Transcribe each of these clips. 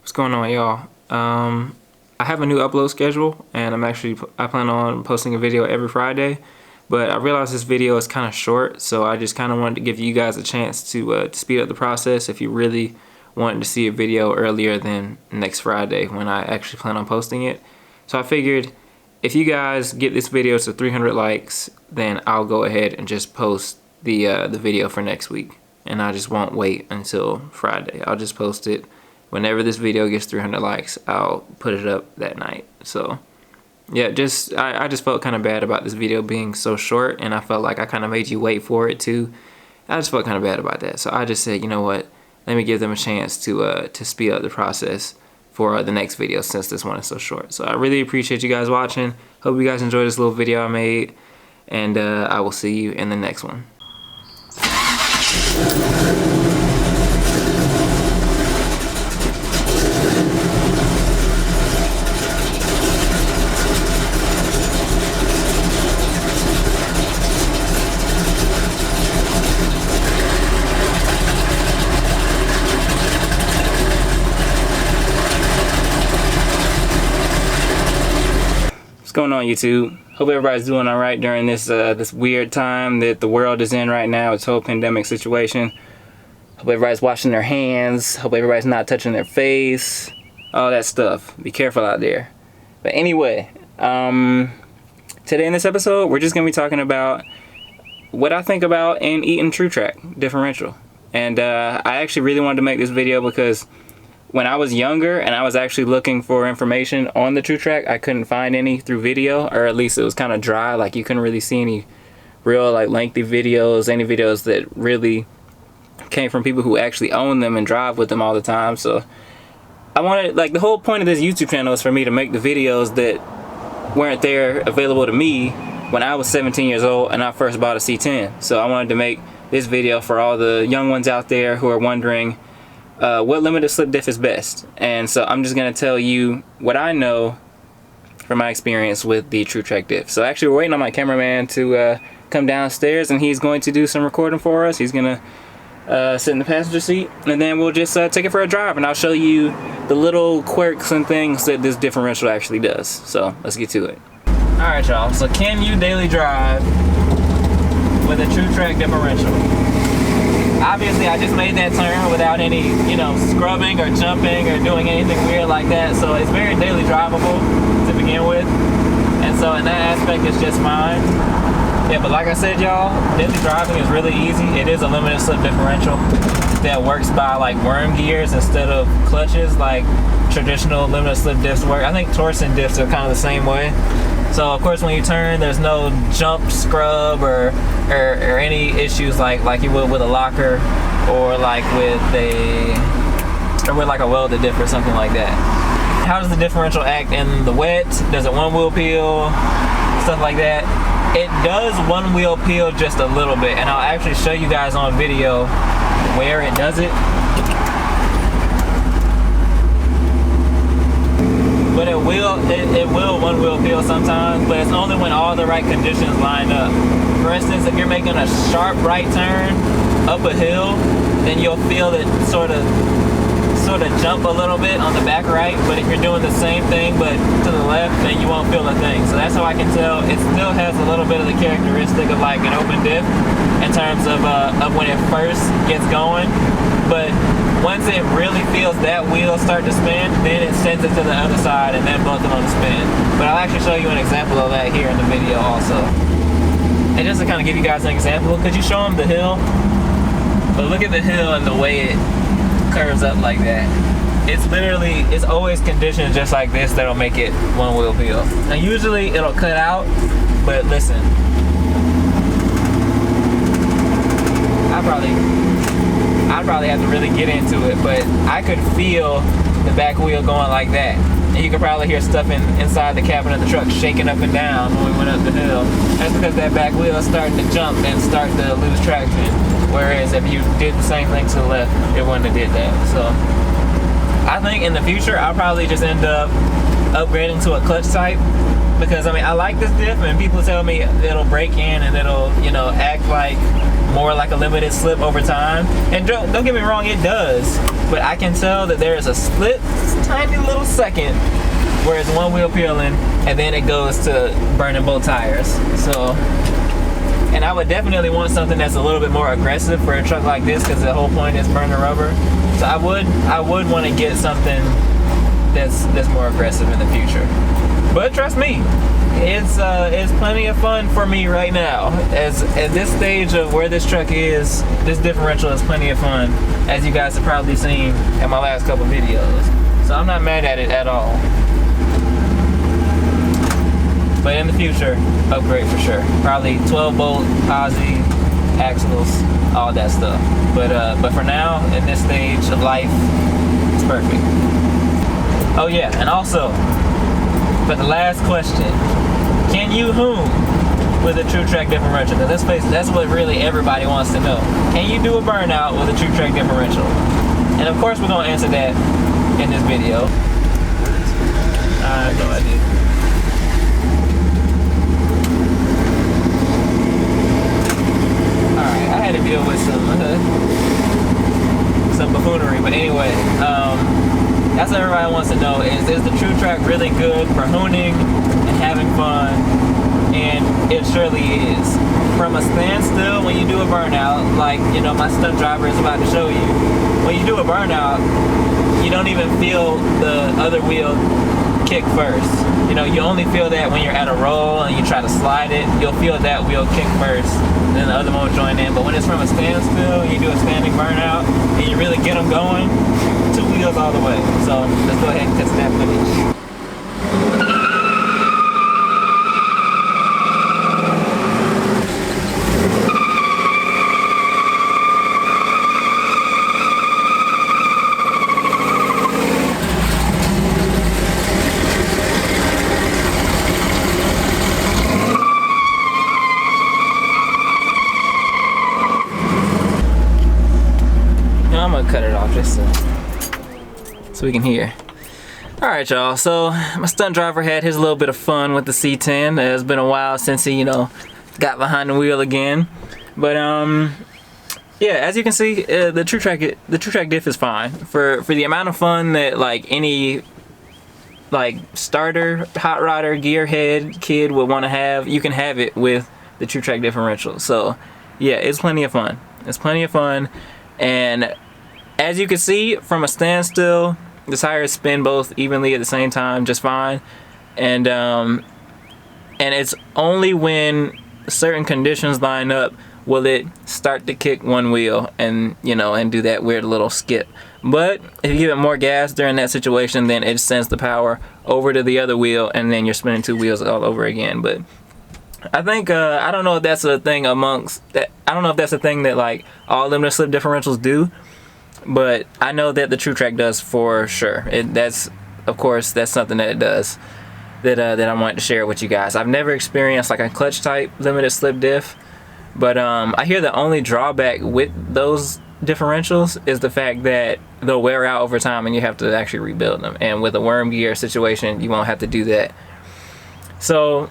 What's going on, y'all? I have a new upload schedule, and I plan on posting a video every Friday. But I realized this video is kind of short, so I just kind of wanted to give you guys a chance to speed up the process if you really wanted to see a video earlier than next Friday when I actually plan on posting it. So I figured if you guys get this video to 300 likes, then I'll go ahead and just post the video for next week, and I just won't wait until Friday. I'll just post it whenever this video gets 300 likes. I'll put it up that night. So yeah, I just felt kind of bad about this video being so short, and I felt like I kind of made you wait for it too. I just felt kind of bad about that, so I just said, you know what, let me give them a chance to speed up the process for the next video since this one is so short. So I really appreciate you guys watching. Hope you guys enjoyed this little video I made, and I will see you in the next one. What's going on, YouTube? Hope everybody's doing all right during this this weird time that the world is in right now. It's a whole pandemic situation. Hope everybody's washing their hands. Hope everybody's not touching their face. All that stuff. Be careful out there. But anyway, today in this episode, we're just gonna be talking about what I think about an Eaton Truetrac Differential. And I actually really wanted to make this video because when I was younger and I was actually looking for information on the Truetrac, I couldn't find any through video, or at least it was kind of dry. Like, you couldn't really see any real lengthy videos, any videos that really came from people who actually own them and drive with them all the time. So I wanted, the whole point of this YouTube channel is for me to make the videos that weren't there available to me when I was 17 years old and I first bought a C10. So I wanted to make this video for all the young ones out there who are wondering what limited slip diff is best. And so I'm just going to tell you what I know from my experience with the Truetrac diff. So actually, we're waiting on my cameraman to come downstairs, and he's going to do some recording for us. He's going to sit in the passenger seat, and then we'll just take it for a drive, and I'll show you the little quirks and things that this differential actually does. So let's get to it. Alright, y'all, so can you daily drive with a Truetrac differential? Obviously, I just made that turn without any, scrubbing or jumping or doing anything weird like that, so it's very daily drivable to begin with, and so in that aspect, it's just fine. Yeah, but like I said, y'all, daily driving is really easy. It is a limited slip differential that works by worm gears instead of clutches like traditional limited slip diffs work. I think Torsen diffs are kind of the same way. So of course, when you turn, there's no jump, scrub, or any issues like you would with a locker, or with a welded diff or something like that. How does the differential act in the wet? Does it one wheel peel? Stuff like that. It does one wheel peel just a little bit, and I'll actually show you guys on video where it does it. But it will one wheel peel sometimes, but it's only when all the right conditions line up. For instance, if you're making a sharp right turn up a hill, then you'll feel it sort of jump a little bit on the back right. But if you're doing the same thing but to the left, then you won't feel a thing. So that's how I can tell it still has a little bit of the characteristic of an open diff in terms of when it first gets going. But once it really feels that wheel start to spin, then it sends it to the other side, and then both of them spin. But I'll actually show you an example of that here in the video also. And just to kind of give you guys an example, could you show them the hill? But look at the hill and the way it curves up like that. It's always conditions just like this that'll make it one wheel peel. Now usually it'll cut out, but listen, I'd probably have to really get into it, but I could feel the back wheel going like that. And you could probably hear stuff inside the cabin of the truck shaking up and down when we went up the hill. That's because that back wheel is starting to jump and start to lose traction. Whereas if you did the same thing to the left, it wouldn't have did that. So I think in the future, I'll probably just end up upgrading to a clutch type, because I like this diff, and people tell me it'll break in and it'll, act like more like a limited slip over time. And don't get me wrong, it does, but I can tell that there is a split, tiny little second where it's one wheel peeling and then it goes to burning both tires. So, and I would definitely want something that's a little bit more aggressive for a truck like this, because the whole point is burning rubber. So I would want to get something that's more aggressive in the future. But trust me, it's plenty of fun for me right now. As at this stage of where this truck is, this differential is plenty of fun, as you guys have probably seen in my last couple videos. So I'm not mad at it at all. But in the future, upgrade for sure. Probably 12-bolt, posi, axles, all that stuff. But for now, in this stage of life, it's perfect. Oh yeah, and also, for the last question, can you hoom with a Truetrac differential? Because let's face it, that's what really everybody wants to know. Can you do a burnout with a Truetrac differential? And of course, we're gonna answer that in this video. I have no idea. Alright, I had to deal with some buffoonery, but anyway, that's what everybody wants to know is the Truetrac really good for hooning and having fun? And it surely is. From a standstill, when you do a burnout, like, you know, my stunt driver is about to show you, when you do a burnout, you don't even feel the other wheel kick first. You know, you only feel that when you're at a roll and you try to slide it, you'll feel that wheel kick first, and then the other one will join in. But when it's from a standstill, you do a standing burnout, and you really get them going, 2 wheels all the way. So let's go ahead and test that footage. I'm gonna cut it off just so we can hear. Alright y'all, so my stunt driver had his little bit of fun with the C10. It's been a while since he, you know, got behind the wheel again. But yeah, as you can see, the Truetrac diff is fine. For the amount of fun that like any like starter, hot rodder, gearhead kid would want to have, you can have it with the Truetrac differential. So yeah, it's plenty of fun. It's plenty of fun. And as you can see, from a standstill, the tires spin both evenly at the same time just fine. And it's only when certain conditions line up will it start to kick one wheel and, you know, and do that weird little skip. But if you give it more gas during that situation, then it sends the power over to the other wheel, and then you're spinning 2 wheels all over again. But I think I don't know if that's a thing amongst that. I don't know if that's a thing that like all limited slip differentials do, but I know that the Truetrac does for sure. That's, of course, that's something that it does that I wanted to share with you guys. I've never experienced like a clutch type limited slip diff, but I hear the only drawback with those differentials is the fact that they'll wear out over time and you have to actually rebuild them. And with a worm gear situation, you won't have to do that. So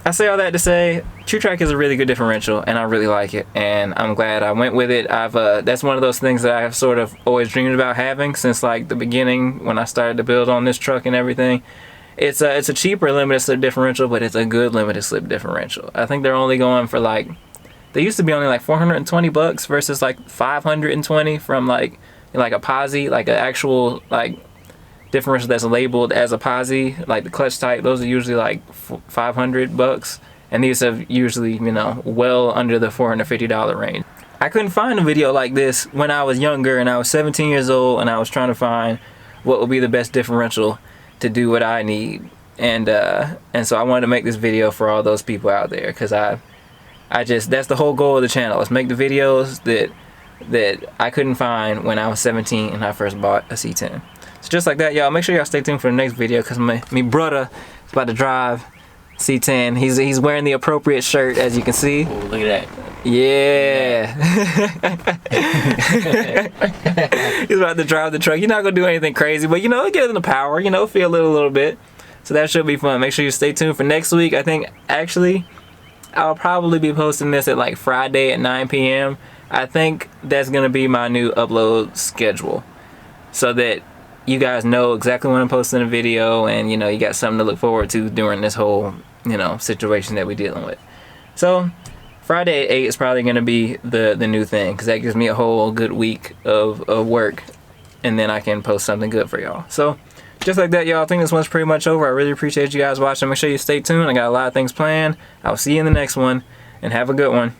I say all that to say, Truetrac is a really good differential, and I really like it, and I'm glad I went with it. That's one of those things that I've sort of always dreamed about having since like the beginning when I started to build on this truck and everything. It's a cheaper limited slip differential, but it's a good limited slip differential. I think they're only going for like, they used to be only like $420 versus like $520 from like a posi, like an actual like differential that's labeled as a posi, like the clutch type. Those are usually like $500, and these have usually, you know, well under the $450 range. I couldn't find a video like this when I was younger and I was 17 years old and I was trying to find what would be the best differential to do what I need, and so I wanted to make this video for all those people out there, because I just, that's the whole goal of the channel, is make the videos that I couldn't find when I was 17 and I first bought a C10. So just like that, y'all, make sure y'all stay tuned for the next video, because my brother is about to drive C10. He's wearing the appropriate shirt, as you can see. Ooh, look at that. Yeah. He's about to drive the truck. You're not gonna do anything crazy, but you know, get in the power, you know, feel it a little bit. So that should be fun. Make sure you stay tuned for next week. I think actually I'll probably be posting this at like Friday at 9 p.m. I think that's gonna be my new upload schedule, so that you guys know exactly when I'm posting a video, and you know, you got something to look forward to during this whole, you know, situation that we're dealing with. So Friday at 8 is probably gonna be the new thing, because that gives me a whole good week of work, and then I can post something good for y'all. So just like that, y'all, I think this one's pretty much over. I really appreciate you guys watching. Make sure you stay tuned. I got a lot of things planned. I'll see you in the next one, and have a good one.